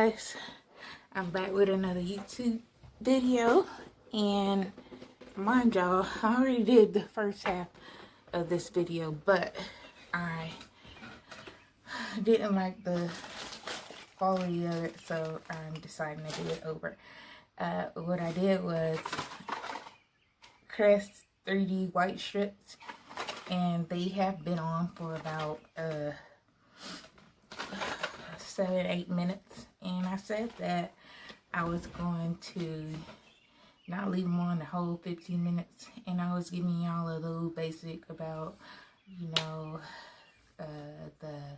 guys, I'm back with another YouTube video, and mind y'all, I already did the first half of this video, but I didn't like the quality of it, so I'm deciding to do it over. What I did was Crest 3D white strips, and they have been on for about 7-8 minutes, and I said that I was going to not leave them on the whole 15 minutes, and I was giving y'all a little basic about, you know, the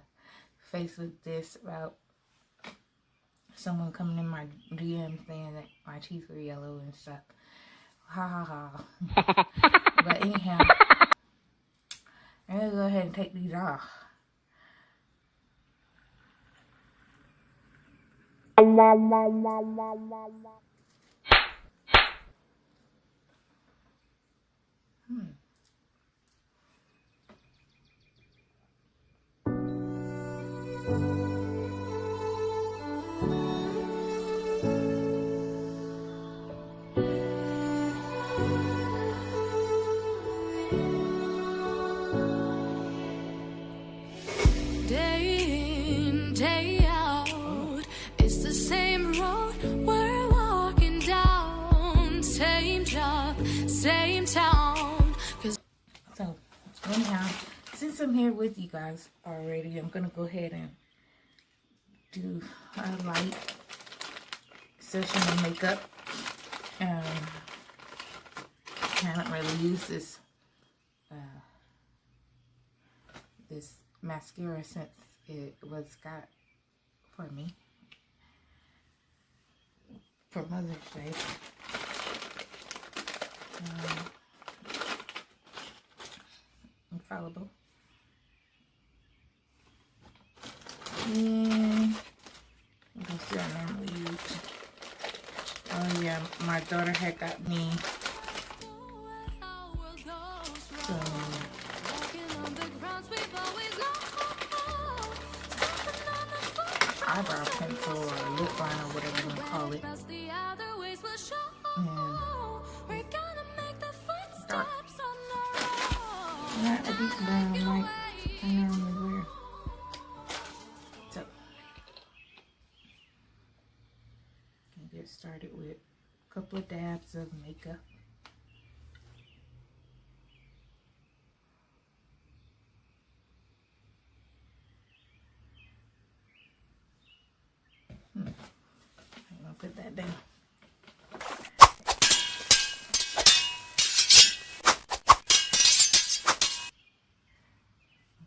Facebook diss about someone coming in my DM saying that my teeth were yellow and stuff. Ha ha ha. But anyhow, I'm gonna go ahead and take these off. Day in, day out, it's the same road we're walking down. Same job, same town. So, anyhow, since I'm here with you guys already, I'm gonna go ahead and do a light session of makeup. I haven't really used this this mascara since it was got for me for Mother's Day. Infallible. And let's see, I normally use. Oh yeah, my daughter had got me some eyebrow pencil or lip liner, whatever you want to call it. And dark. Not a deep brown like I normally wear. So, can get started with a couple of dabs of makeup. I'm gonna put that down.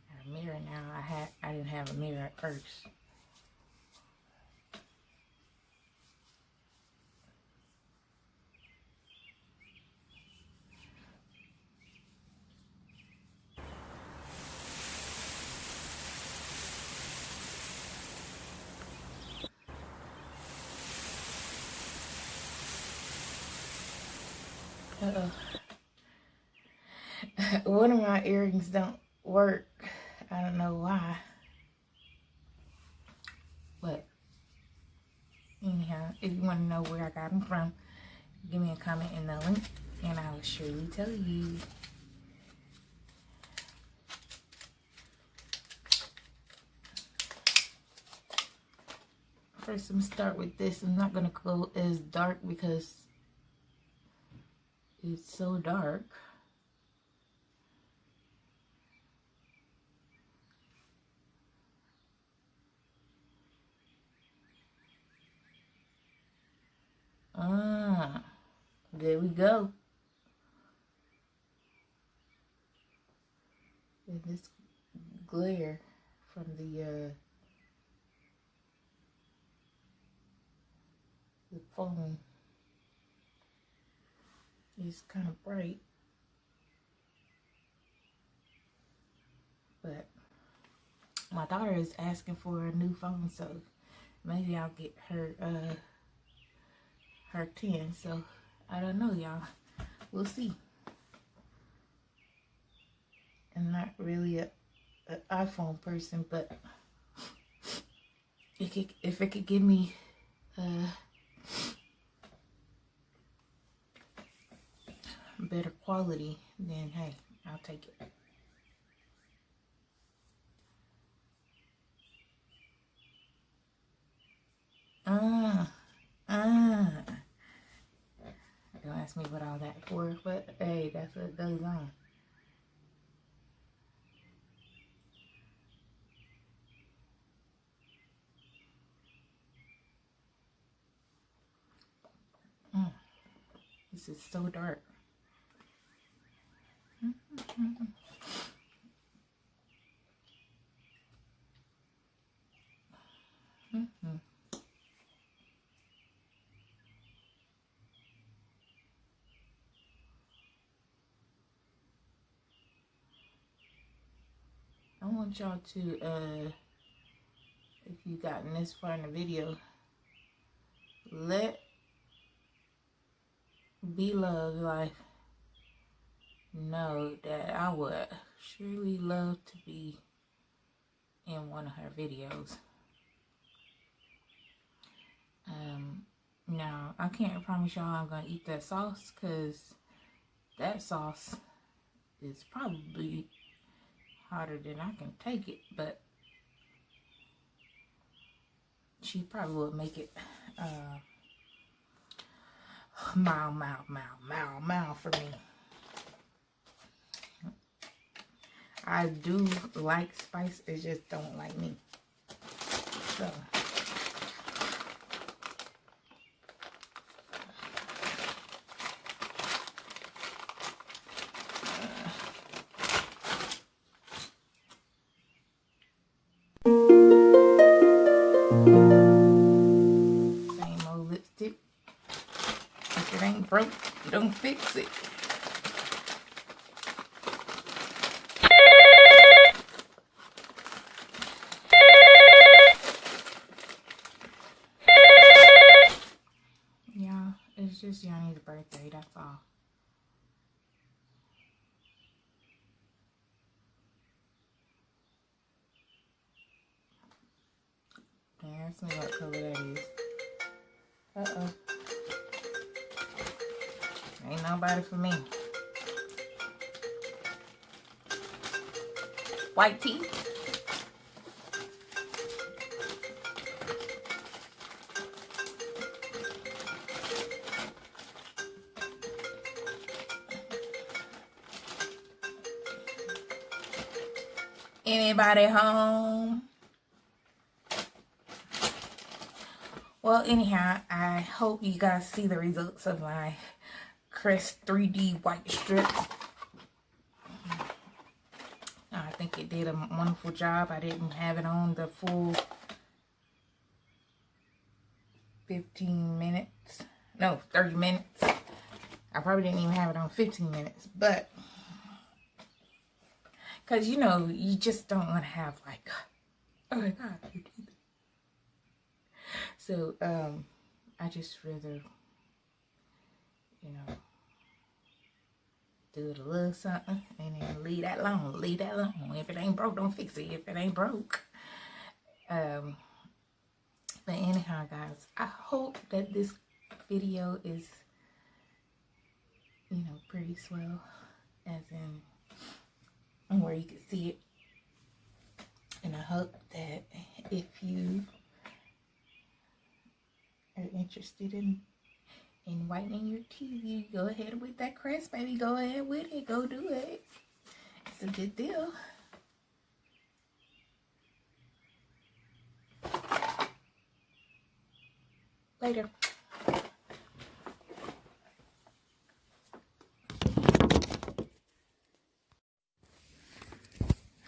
Got a mirror now. I didn't have a mirror at first. One of my earrings don't work. I don't know why. But anyhow, if you want to know where I got them from, give me a comment in the link and I will surely tell you. First, I'm gonna start with this. I'm not gonna go as dark because it's so dark. There we go. And this glare from the phone is kind of bright, but my daughter is asking for a new phone, so maybe I'll get her her 10. So I don't know, y'all. We'll see. I'm not really an iPhone person, but if it could give me better quality, then hey, I'll take it. Don't ask me what all that for, but hey, that's what goes on. This is so dark. I want y'all to, if you've gotten this far in the video, let Be Love Life know that I would surely love to be in one of her videos. Now, I can't promise y'all I'm going to eat that sauce, because that sauce is probably hotter than I can take it, but she probably would make it mild for me. I do like spice, it just don't like me. So same old lipstick. If it ain't broke, don't fix it. Y'all, it's just Yanni's birthday, that's all. Yeah, ask me what color that is. Uh-oh. Ain't nobody for me. White tea. Anybody home? Well, anyhow, I hope you guys see the results of my Crest 3D white strip. I think it did a wonderful job. I didn't have it on the full 15 minutes. No, 30 minutes. I probably didn't even have it on 15 minutes. But, because, you know, you just don't want to have like, oh my God. So, I just rather, you know, do it a little something and then leave that alone. Leave that alone. If it ain't broke, don't fix it. If it ain't broke. But anyhow, guys, I hope that this video is, you know, pretty swell. As in, where you can see it. And I hope that if you are interested in whitening your teeth, you go ahead with that Crest, baby. Go ahead with it. Go do it. It's a good deal. Later.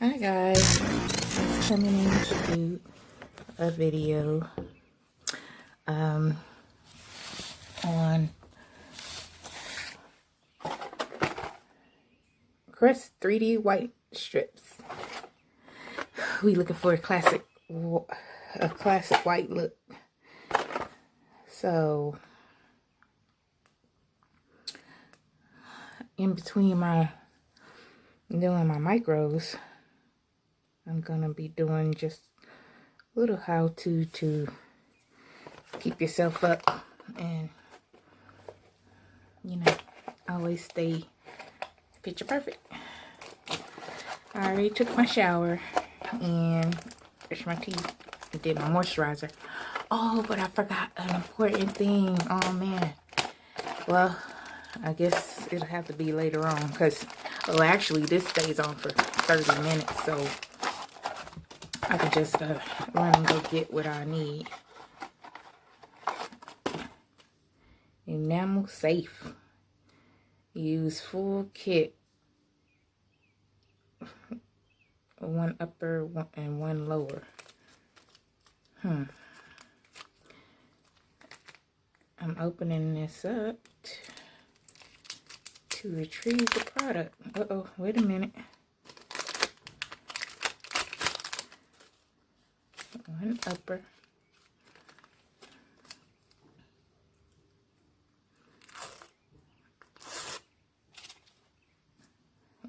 Hi guys, I'm coming in to do a video on Crest 3D white strips. We looking for a classic white look. So in between doing my micros, I'm gonna be doing just a little how to keep yourself up and, you know, always stay picture perfect. I already took my shower and brushed my teeth and did my moisturizer. Oh, but I forgot an important thing. Oh, man. Well, I guess it'll have to be later on because, well, actually, this stays on for 30 minutes, so I can just run and go get what I need. Enamel safe. Use full kit. One upper and one lower. I'm opening this up to retrieve the product. Uh-oh, wait a minute. One upper.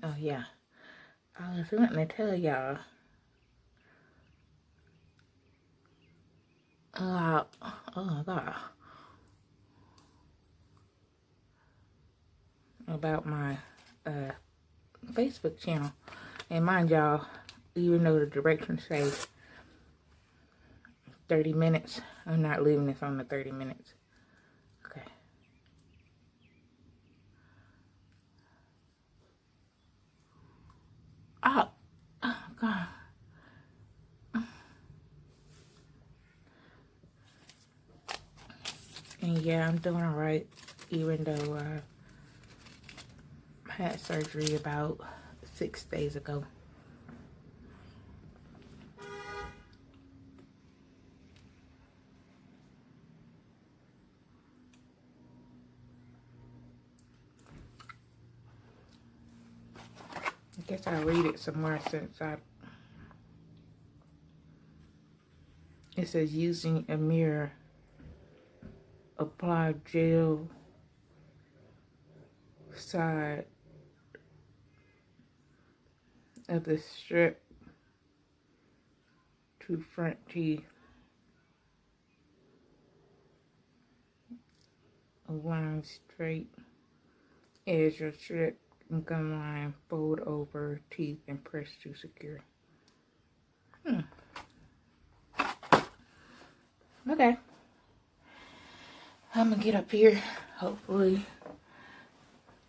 Oh, yeah. I was wanting to tell y'all. Oh my God. About my Facebook channel. And mind y'all, even though the directions say 30 minutes, I'm not leaving this on the 30 minutes. Okay. Oh God. And yeah, I'm doing alright, even though I had surgery about 6 days ago. I guess I'll read it somewhere since it says using a mirror, apply gel side of the strip to front teeth. Align straight edge of strip and gum line, fold over teeth and press to secure. Okay. I'm gonna get up here. Hopefully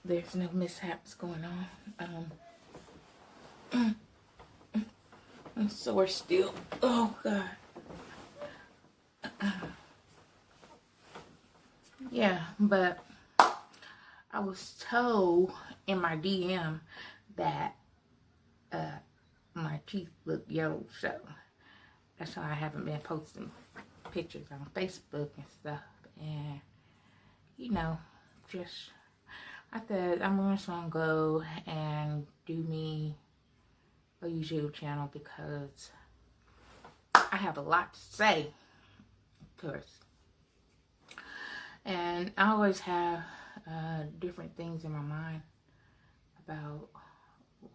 there's no mishaps going on. I'm sore still. Oh God. Yeah, but I was told in my DM that my teeth look yellow, so that's why I haven't been posting pictures on Facebook and stuff. And you know, just I thought I'm just gonna go and do me a YouTube channel because I have a lot to say, of course. And I always have different things in my mind about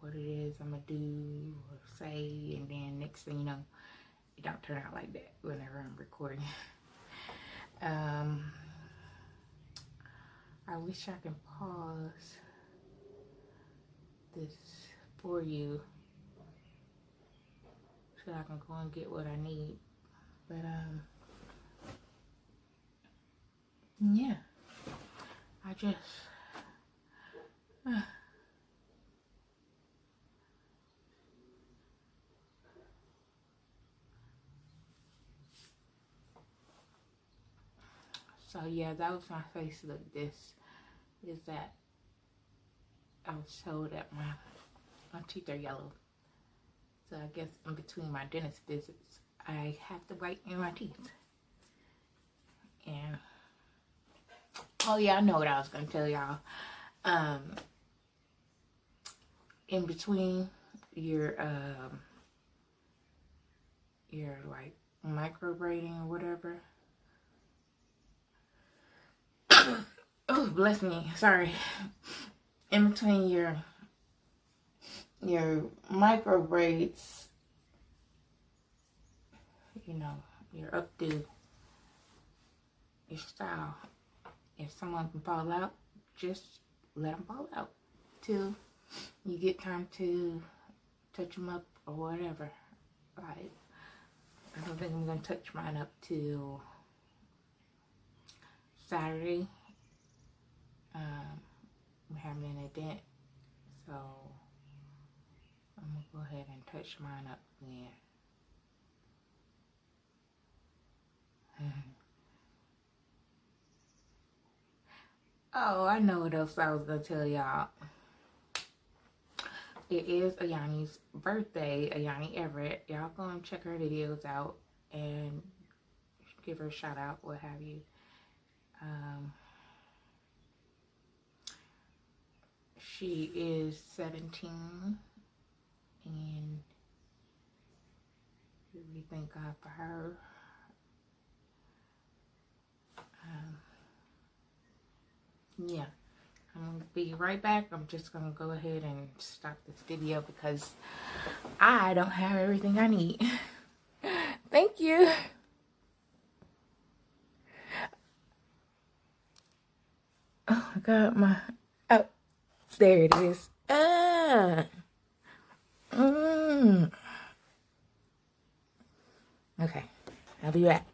what it is I'm gonna do or say, and then next thing you know, it don't turn out like that whenever I'm recording. I wish I can pause this for you so I can go and get what I need. But yeah, I just so yeah, that was my face look. This is that I was told that my teeth are yellow. So I guess in between my dentist visits, I have to whiten my teeth. And oh yeah, I know what I was gonna tell y'all. In between your like microbraiding or whatever. Oh, bless me. Sorry. In between your micro braids, you know, your updo, It's style. If someone can fall out, just let them fall out till you get time to touch them up or whatever. Like, I don't think I'm gonna touch mine up till Saturday. I'm having an event, so I'm gonna go ahead and touch mine up again. Oh, I know what else I was gonna tell y'all. It is Ayani's birthday, Ayani Everett. Y'all go and check her videos out and give her a shout out, what have you. She is 17, and we thank God for her. Yeah, I'm gonna be right back. I'm just gonna go ahead and stop this video because I don't have everything I need. Thank you. Oh my God, oh, there it is. Okay, I'll be back.